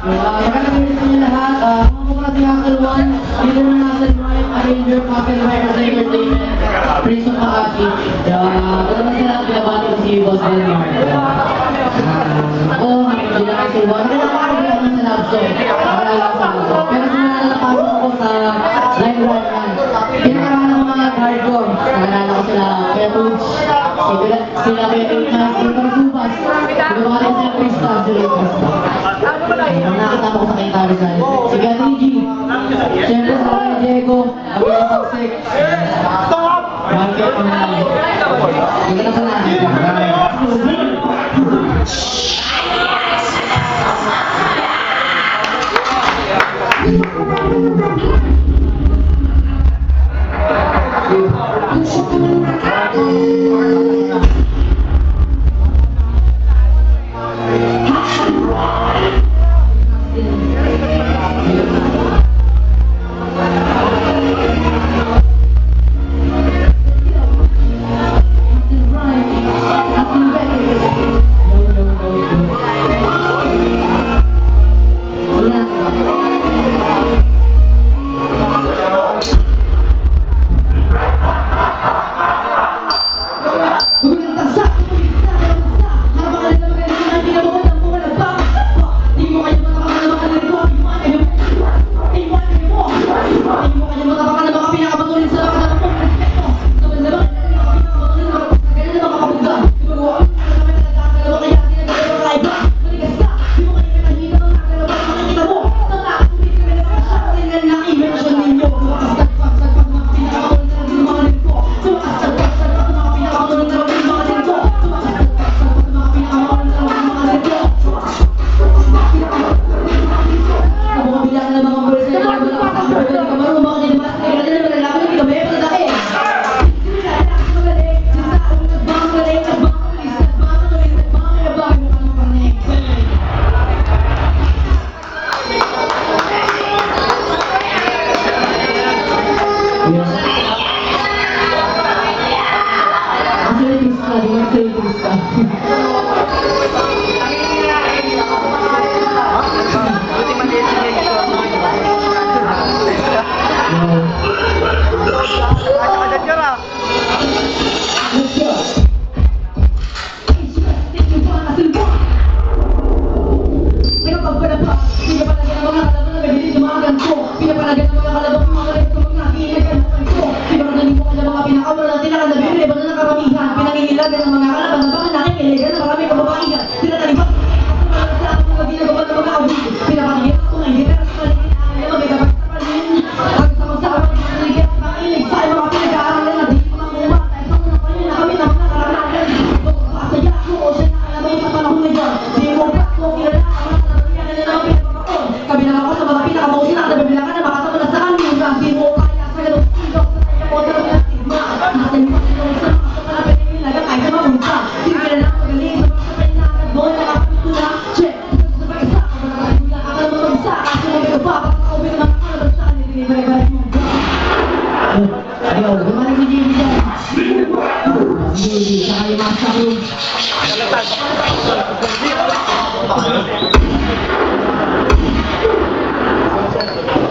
Magandang gabi sa inyo lahat. Ako po pala si Hassel One, leader ng Hassel One, arranger, puppet writer sa entertainment, Prince of Makati. Magandang sa lahat, pinabati ko si Boss Delmar. Ako, hindi na Hassel One. Magandang makakagawa ng sa love song. Makalala ko sa love song. Pero simula na napasok ako sa live one yan. Pinakarahan ako mga hardcore. Nakalala ko sila Petuch, sila Petunas, sila Subas. Gumawa rin sila Krista, sila Krista. Ang nakasama ko sa Kaita Rizal. Si Gandhi G. Siyempre sa Raya Diego. Abel Pagsik. Market Panay. Ito na sa natin.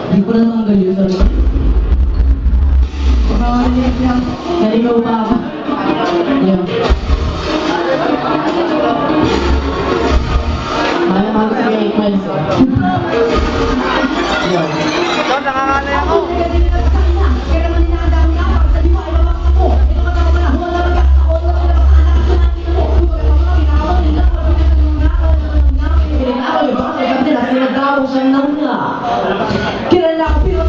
Hindi ko na naman ganyan sa rin. Pagkakalinis lang, naligaw pa ako. Ayan. Mahal sa mga 8 miles. Doon, nangangalay ako. Kaya naman ninadami ako, sa di mo ay babak ako. Ito ka naman na, huwag na magkakaon, huwag na anak sa natin mo. Huwag na mga pinakaon, hindi na ako pinakaon, hindi na ako, baka kasi nila sinagawa siyang nauna. Kilala ko, pero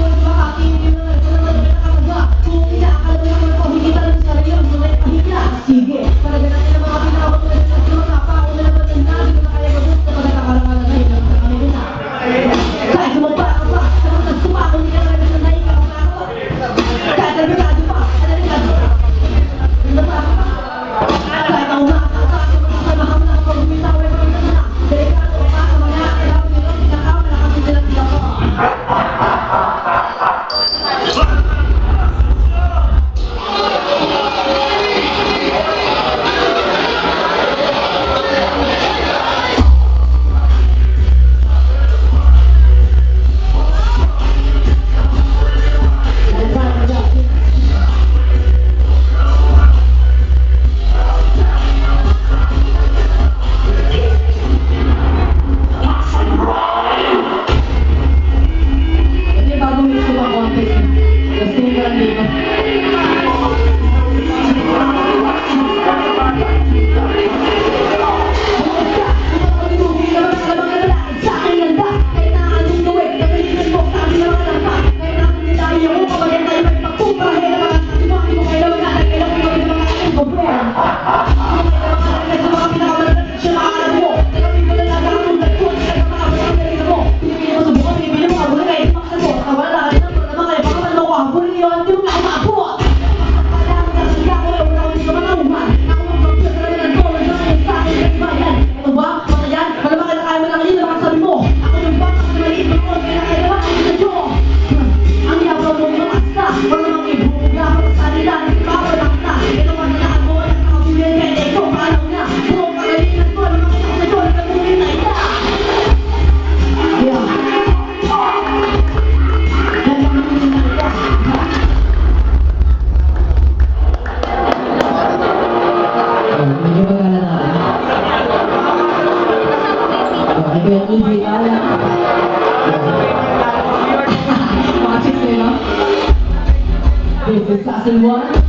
Castle 1.